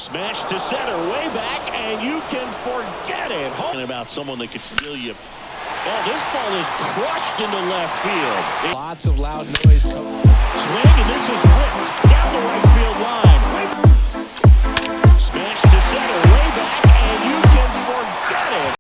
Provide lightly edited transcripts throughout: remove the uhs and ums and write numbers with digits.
Smash to center, way back, and you can forget it. Talking about someone that could steal you. Oh, this ball is crushed into left field. Lots of loud noise coming. Swing, and this is ripped down the right field line. Smash to center, way back, and you can forget it.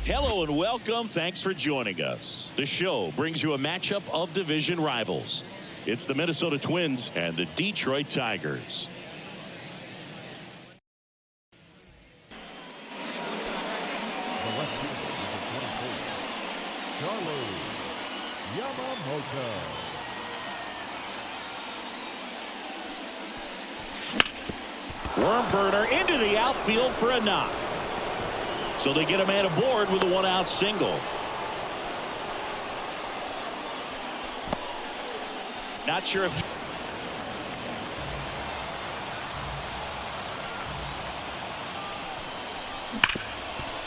Hello and welcome. Thanks for joining us. The show brings you a matchup of division rivals. It's the Minnesota Twins and the Detroit Tigers. Charlie Yamamoto. Worm burner into the outfield for a knock. So they get a man aboard with a one-out single. Not sure if...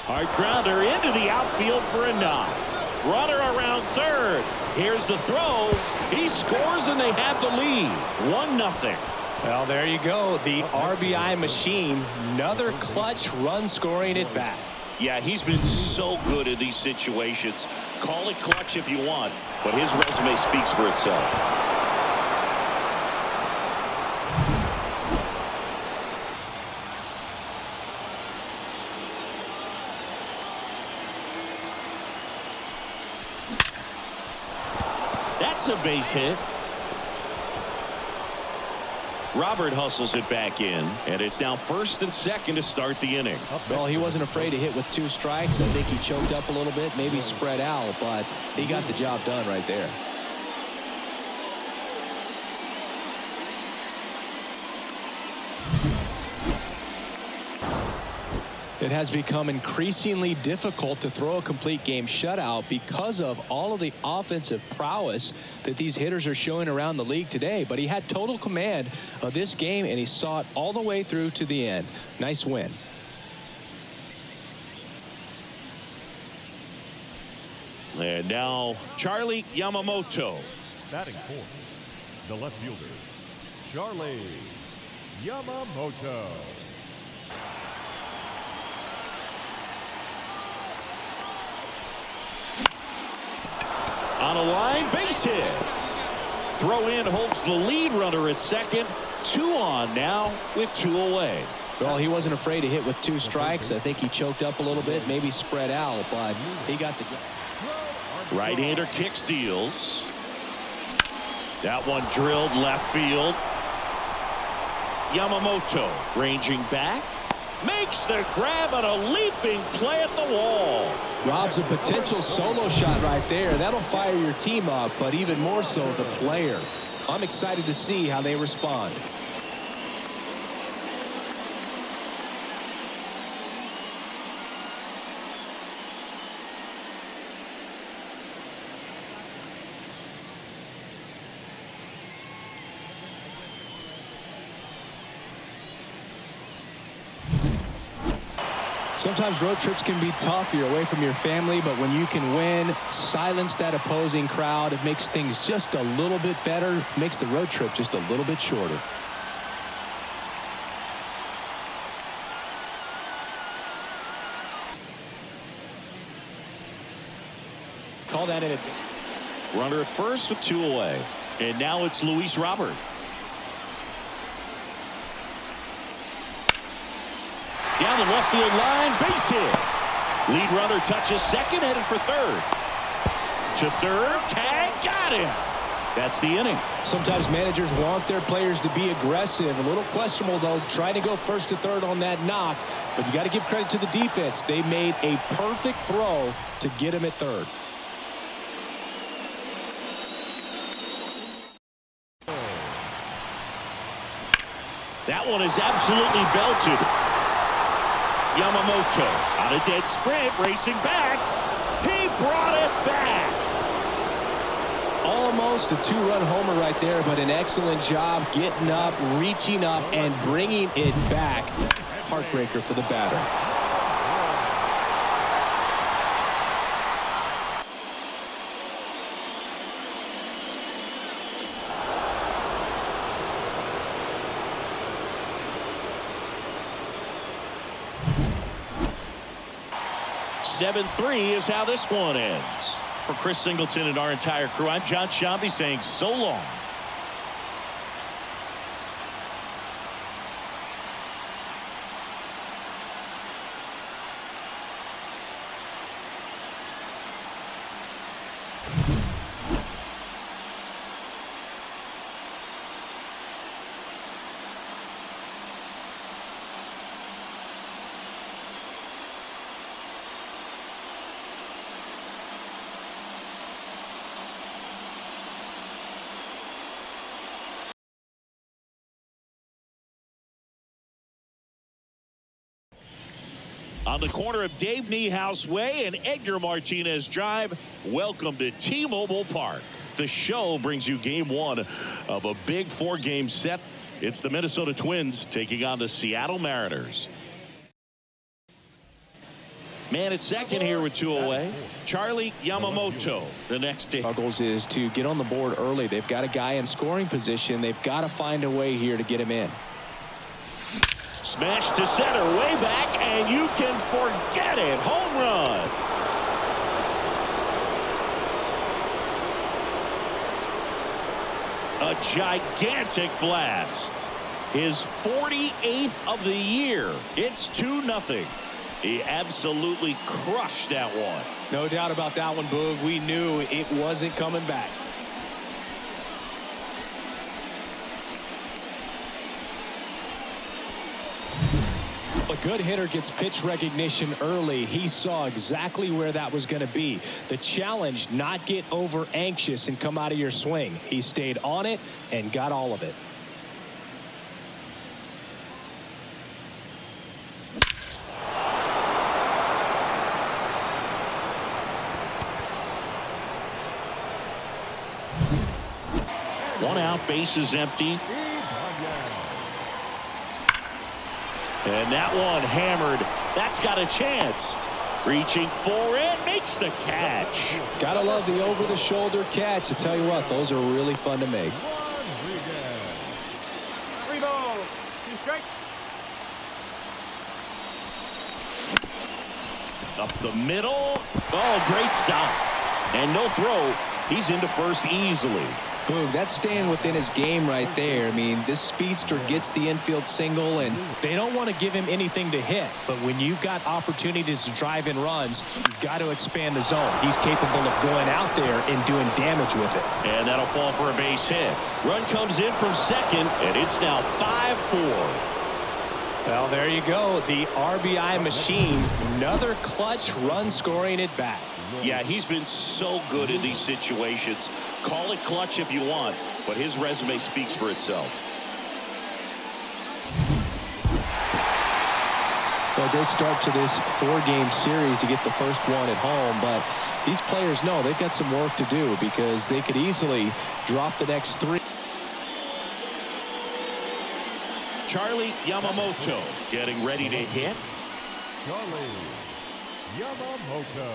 Hard grounder into the outfield for a knock. Runner around third. Here's the throw. He scores and they have the lead. 1-0. Well, there you go. The RBI machine. Another clutch run scoring at bat. Yeah, he's been so good in these situations. Call it clutch if you want, but his resume speaks for itself. That's a base hit. Robert hustles it back in, and it's now first and second to start the inning. Well, he wasn't afraid to hit with 2 strikes. I think he choked up a little bit, maybe spread out, but he got the job done right there. It has become increasingly difficult to throw a complete game shutout because of all of the offensive prowess that these hitters are showing around the league today. But he had total command of this game, and he saw it all the way through to the end. Nice win. And now Charlie Yamamoto. Batting fourth, the left fielder, Charlie Yamamoto. On a line, base hit. Throw in holds the lead runner at second. 2 on now with 2 away. Well, he wasn't afraid to hit with 2 strikes. I think he choked up a little bit, maybe spread out, but he got the... Right-hander kicks, deals. That one drilled left field. Yamamoto ranging back. Makes the grab on a leaping play at the wall. Rob's a potential solo shot right there. That'll fire your team up, but even more so the player. I'm excited to see how they respond. Sometimes road trips can be tough. You're away from your family, but when you can win, silence that opposing crowd, it makes things just a little bit better, makes the road trip just a little bit shorter. Call that in. Runner at first with 2 away. And now it's Luis Robert. Down the left field line, base hit. Lead runner touches second, headed for third. To third, tag, got him. That's the inning. Sometimes managers want their players to be aggressive. A little questionable, though, trying to go first to third on that knock. But you got to give credit to the defense. They made a perfect throw to get him at third. That one is absolutely belted. Yamamoto on a dead sprint, racing back. He brought it back. Almost a 2-run homer right there, but an excellent job getting up, reaching up, and bringing it back. Heartbreaker for the batter. (7-3) is how this one ends. For Chris Singleton and our entire crew, I'm John Shambi saying so long. On the corner of Dave Niehaus Way and Edgar Martinez Drive, welcome to T-Mobile Park. The show brings you game 1 of a big 4-game set. It's the Minnesota Twins taking on the Seattle Mariners. Man at second here with 2 away. Charlie Yamamoto, the next day. Struggles is to get on the board early. They've got a guy in scoring position. They've got to find a way here to get him in. Smash to center, way back, and you can forget it. Home run. A gigantic blast. His 48th of the year. It's 2-0. He absolutely crushed that one. No doubt about that one, Boog. We knew it wasn't coming back. A good hitter gets pitch recognition early. He saw exactly where that was going to be. The challenge, not get over anxious and come out of your swing. He stayed on it and got all of it. One out, base is empty. And that one hammered. That's got a chance. Reaching for it, makes the catch. Gotta love the over-the-shoulder catch. I tell you what, those are really fun to make. 3 balls, 2 strikes. Up the middle. Oh, great stop. And no throw. He's into first easily. Boom, that's staying within his game right there. I mean, this speedster gets the infield single, and they don't want to give him anything to hit. But when you've got opportunities to drive in runs, you've got to expand the zone. He's capable of going out there and doing damage with it. And that'll fall for a base hit. Run comes in from second, and it's now 5-4. Well, there you go. The RBI machine. Another clutch run scoring at bat. Yeah, he's been so good in these situations. Call it clutch if you want, but his resume speaks for itself. Well, a great start to this 4-game series to get the first one at home, but these players know they've got some work to do because they could easily drop the next 3. Charlie Yamamoto getting ready to hit. Charlie Yamamoto.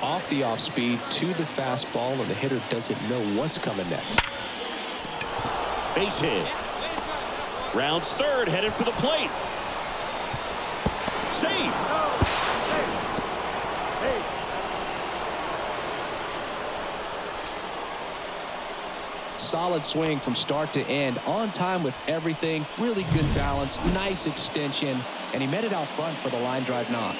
Off the off speed to the fastball, and the hitter doesn't know what's coming next. Base hit. Rounds third, headed for the plate. Safe. Solid swing from start to end, on time with everything, really good balance, nice extension, and he met it out front for the line drive knock.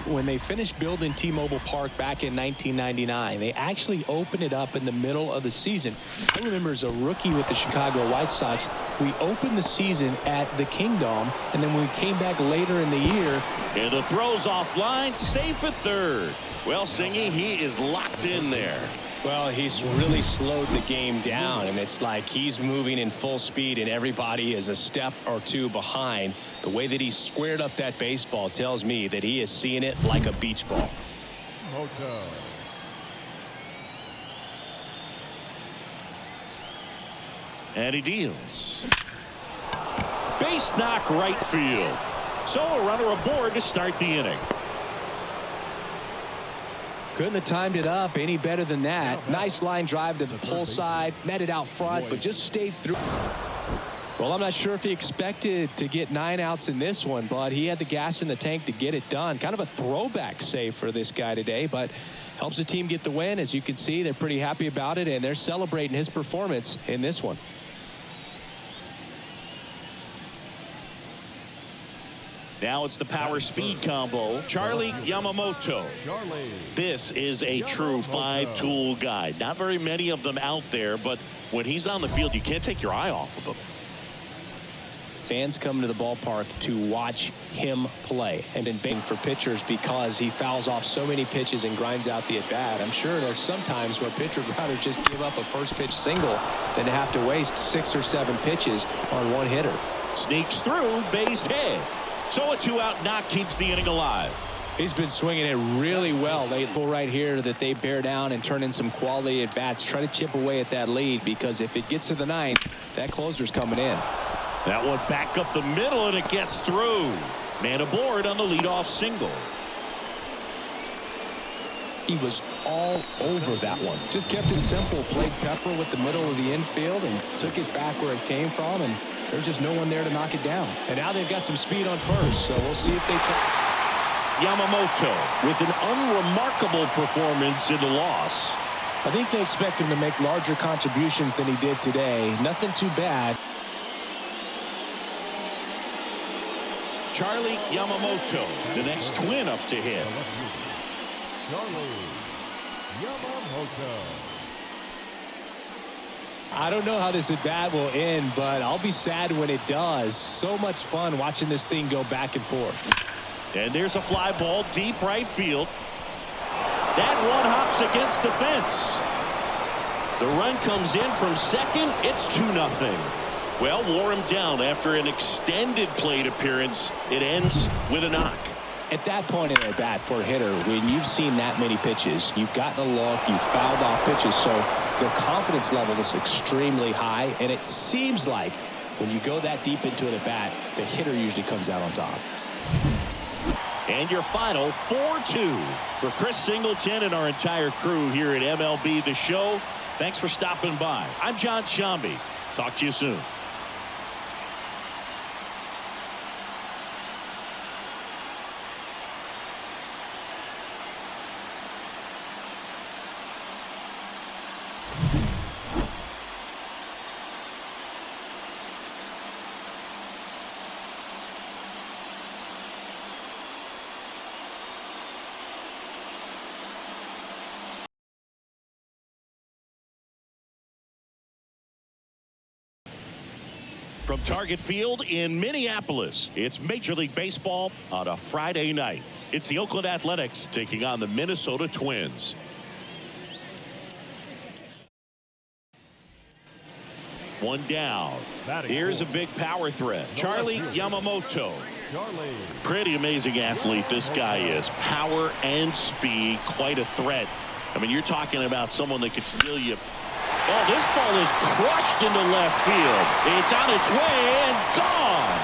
When they finished building T-Mobile Park back in 1999, they actually opened it up in the middle of the season. I remember as a rookie with the Chicago White Sox, we opened the season at the Kingdom, and then when we came back later in the year. And the throw's offline, safe at third. Well, Singy, he is locked in there. Well, he's really slowed the game down, and it's like he's moving in full speed and everybody is a step or two behind. The way that he squared up that baseball tells me that he is seeing it like a beach ball. Moto. And he deals. Base knock right field. So a runner aboard to start the inning. Couldn't have timed it up any better than that. Nice line drive to the pull side, met it out front, but just stayed through. Well, I'm not sure if he expected to get 9 outs in this one, but he had the gas in the tank to get it done. Kind of a throwback save for this guy today, but helps the team get the win. As you can see, they're pretty happy about it, and they're celebrating his performance in this one. Now it's the power speed combo. Charlie Yamamoto. This is a true 5-tool guy. Not very many of them out there, but when he's on the field, you can't take your eye off of him. Fans come to the ballpark to watch him play, and been big for pitchers because he fouls off so many pitches and grinds out the at-bat. I'm sure there's some times where pitcher would rather just give up a first pitch single than to have to waste 6 or 7 pitches on one hitter. Sneaks through, base hit. So a 2-out knock keeps the inning alive. He's been swinging it really well. They pull right here that they bear down and turn in some quality at bats. Try to chip away at that lead, because if it gets to the 9th, that closer's coming in. That one back up the middle, and it gets through. Man aboard on the leadoff single. He was all over that one. Just kept it simple. Played pepper with the middle of the infield and took it back where it came from, and there's just no one there to knock it down. And now they've got some speed on first, so we'll see if they can. Yamamoto with an unremarkable performance in the loss. I think they expect him to make larger contributions than he did today. Nothing too bad. Charlie Yamamoto, the next twin up to hit. Charlie Yamamoto. I don't know how this at bat will end, but I'll be sad when it does. So much fun watching this thing go back and forth. And there's a fly ball deep right field. That one hops against the fence. The run comes in from second. It's 2-0. Well, wore him down after an extended plate appearance. It ends with a knock. At that point in a bat for a hitter, when you've seen that many pitches, you've gotten a look, you've fouled off pitches, so the confidence level is extremely high, and it seems like when you go that deep into an at bat, the hitter usually comes out on top. And your final 4-2 for Chris Singleton and our entire crew here at MLB The Show. Thanks for stopping by. I'm John Shambi. Talk to you soon. From Target Field in Minneapolis, it's Major League Baseball on a Friday night. It's the Oakland Athletics taking on the Minnesota Twins. One down. Here's a big power threat. Charlie Yamamoto. Pretty amazing athlete this guy is. Power and speed, quite a threat. I mean, you're talking about someone that could steal you. Oh, this ball is crushed into left field. It's on its way and gone.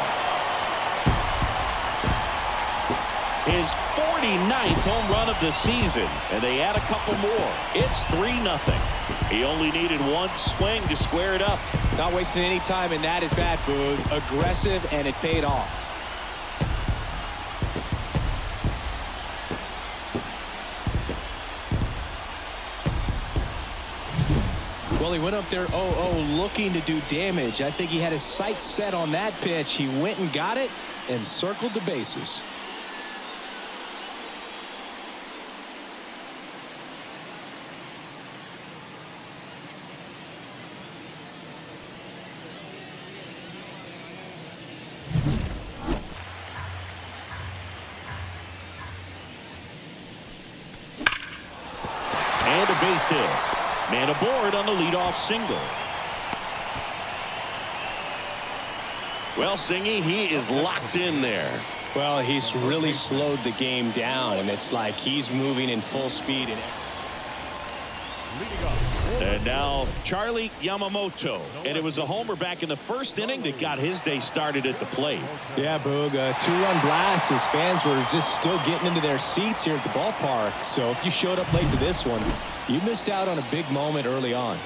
His 49th home run of the season, and they add a couple more. It's 3-0. He only needed one swing to square it up. Not wasting any time in that at bat, Boog. Aggressive, and it paid off. Well, he went up there 0-0 looking to do damage. I think he had his sights set on that pitch. He went and got it and circled the bases. And a base hit. Man aboard on the leadoff single. Well, Singy, he is locked in there. Well, he's really slowed the game down, and it's like he's moving in full speed. And now Charlie Yamamoto. And it was a homer back in the first inning that got his day started at the plate. Yeah, Boog, a two-run blast. His fans were just still getting into their seats here at the ballpark. So if you showed up late to this one, you missed out on a big moment early on.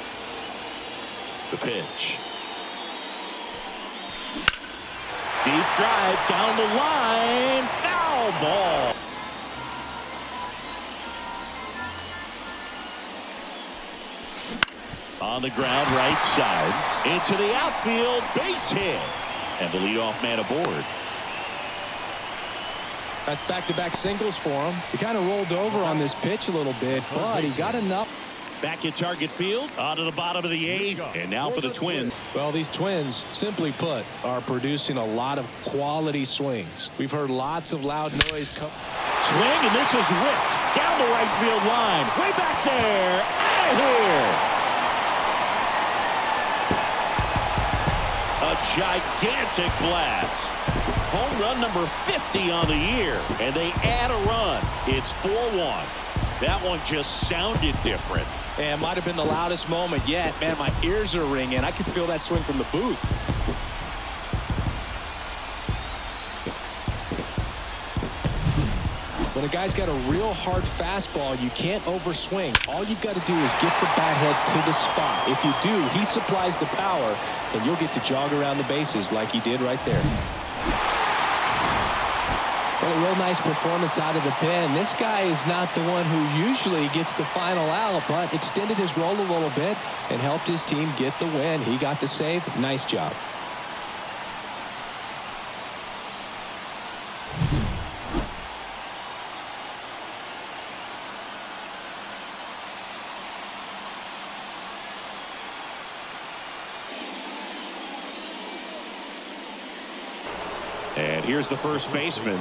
The pitch. Deep drive down the line. Foul ball. On the ground, right side. Into the outfield. Base hit. And the leadoff man aboard. That's back-to-back singles for him. He kind of rolled over on this pitch a little bit, but he got enough. Back at target field. On to the bottom of the eighth. And now for the Twins. Well, these Twins, simply put, are producing a lot of quality swings. We've heard lots of loud noise come. Swing, and this is whipped down the right field line. Way back there. Out of here. A gigantic blast. Home run number 50 on the year, and they add a run. It's 4-1. That one just sounded different. And it might have been the loudest moment yet. Man, my ears are ringing. I could feel that swing from the booth. When a guy's got a real hard fastball, you can't overswing. All you've got to do is get the bat head to the spot. If you do, he supplies the power, and you'll get to jog around the bases like he did right there. Well, a real nice performance out of the pen. This guy is not the one who usually gets the final out, but extended his role a little bit and helped his team get the win. He got the save. Nice job. And here's the first baseman.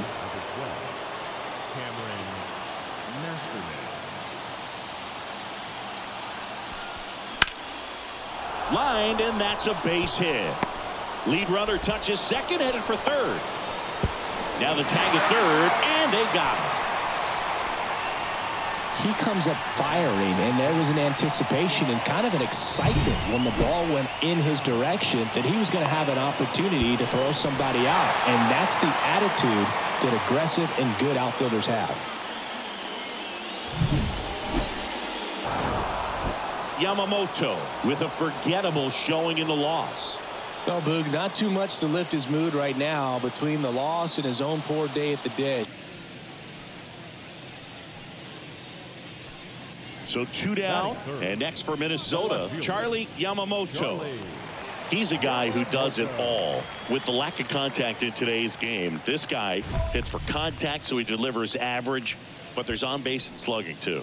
Lined, and that's a base hit. Lead runner touches second, headed for third. Now the tag at third, and they got him. He comes up firing, and there was an anticipation and kind of an excitement when the ball went in his direction that he was going to have an opportunity to throw somebody out. And that's the attitude that aggressive and good outfielders have. Yamamoto with a forgettable showing in the loss. Well, Boog, not too much to lift his mood right now between the loss and his own poor day at the dead. So 2 down, and next for Minnesota, Charlie Yamamoto. He's a guy who does it all. With the lack of contact in today's game, this guy hits for contact, so he delivers average, but there's on base and slugging too.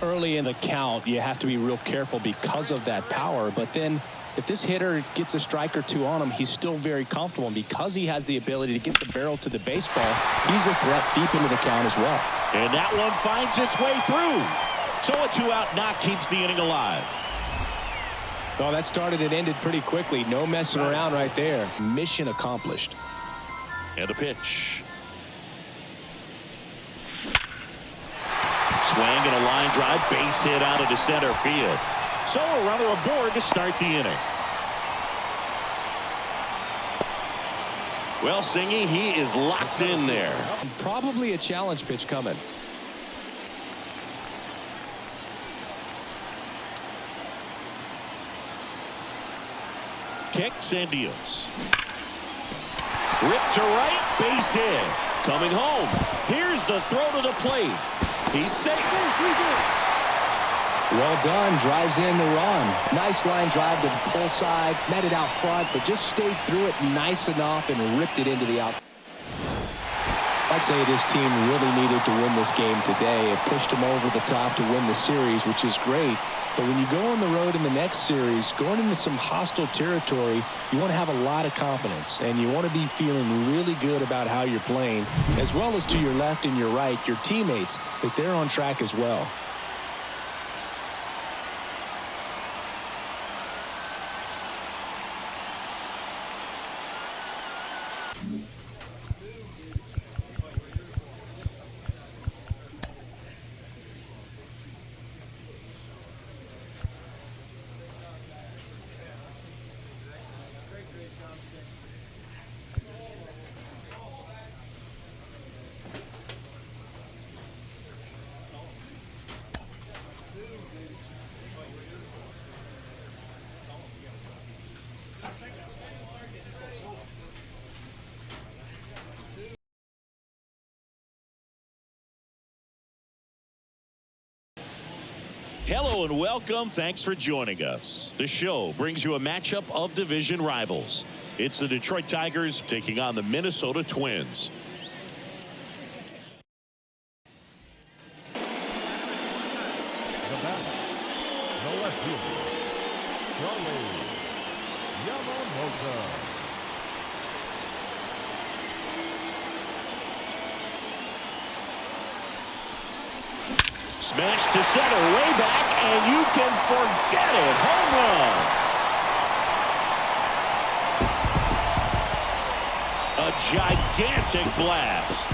Early in the count, you have to be real careful because of that power, but then if this hitter gets a strike or two on him, he's still very comfortable, and because he has the ability to get the barrel to the baseball, he's a threat deep into the count as well. And that one finds its way through. So a 2-out knock keeps the inning alive. Well, that started and ended pretty quickly. No messing around right there. Mission accomplished. And a pitch. Swing and a line drive, base hit out into center field. So a runner aboard to start the inning. Well, Singy, he is locked in there. Probably a challenge pitch coming. Kicks and deals. Ripped to right, base hit. Coming home. Here's the throw to the plate. He's safe. Well done. Drives in the run. Nice line drive to the pull side. Met it out front, but just stayed through it nice enough and ripped it into the out. I'd say this team really needed to win this game today. It pushed them over the top to win the series, which is great. But when you go on the road in the next series, going into some hostile territory, you want to have a lot of confidence, and you want to be feeling really good about how you're playing, as well as to your left and your right, your teammates, that they're on track as well. Hello and welcome. Thanks for joining us. The show brings you a matchup of division rivals. It's the Detroit Tigers taking on the Minnesota Twins. The batter, the left fielder, Charlie Yamamoto. Smashed to center, way back, and you can forget it. Home run. A gigantic blast.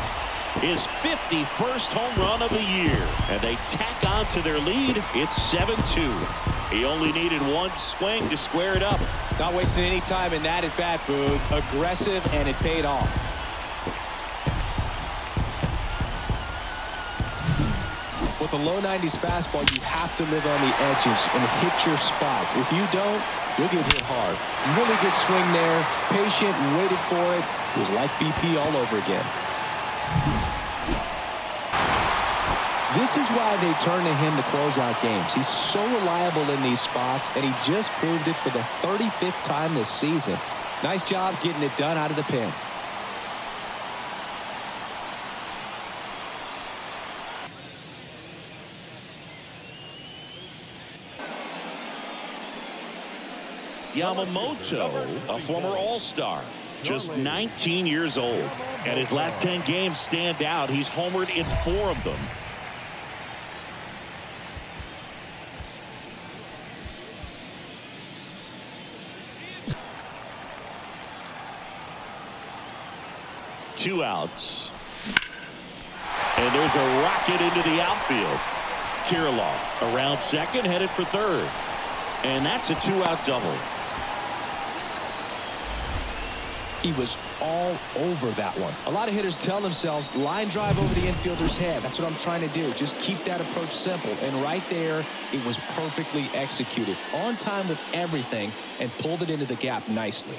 His 51st home run of the year. And they tack on to their lead. It's 7-2. He only needed one swing to square it up. Not wasting any time in that at bat, Boog. Aggressive, and it paid off. With a low 90s fastball, you have to live on the edges and hit your spots. If you don't, you'll get hit hard. Really good swing there. Patient, waited for it. It was like BP all over again. This is why they turn to him to close out games. He's so reliable in these spots, and he just proved it for the 35th time this season. Nice job getting it done out of the pen. Yamamoto, a former All-Star, just 19 years old. And his last 10 games stand out. He's homered in 4 of them. Two outs. And there's a rocket into the outfield. Kirilloff around second, headed for third. And that's a 2-out double. He was all over that one. A lot of hitters tell themselves, line drive over the infielder's head. That's what I'm trying to do. Just keep that approach simple. And right there, it was perfectly executed. On time with everything, and pulled it into the gap nicely.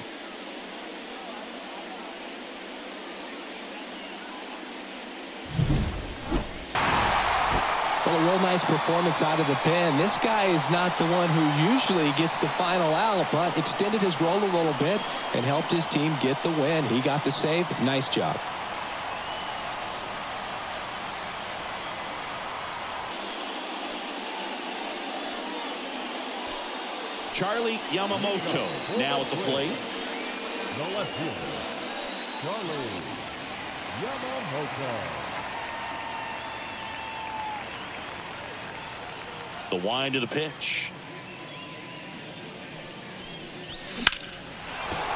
Well, a real nice performance out of the pen. This guy is not the one who usually gets the final out, but extended his role a little bit and helped his team get the win. He got the save. Nice job. Charlie Yamamoto now at the plate. The left fielder, Charlie Yamamoto. The wind of the pitch.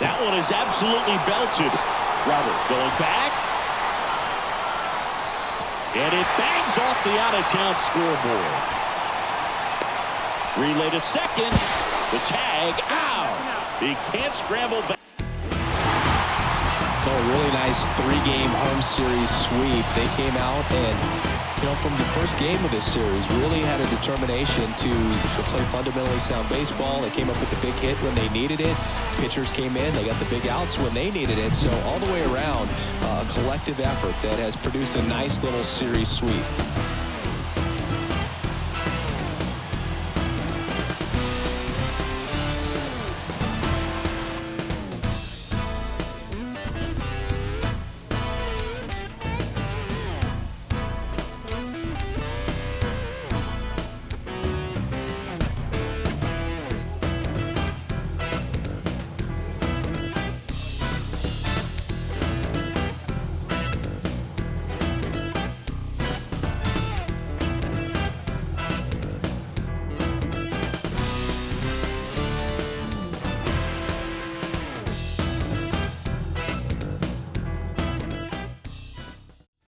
That one is absolutely belted. Robert going back. And it bangs off the out-of-town scoreboard. Relay to second. The tag out. He can't scramble back. Oh, really nice three-game home series sweep. They came out and, from the first game of this series, really had a determination to play fundamentally sound baseball. They came up with the big hit when they needed it. Pitchers came in. They got the big outs when they needed it. So all the way around, a collective effort that has produced a nice little series sweep.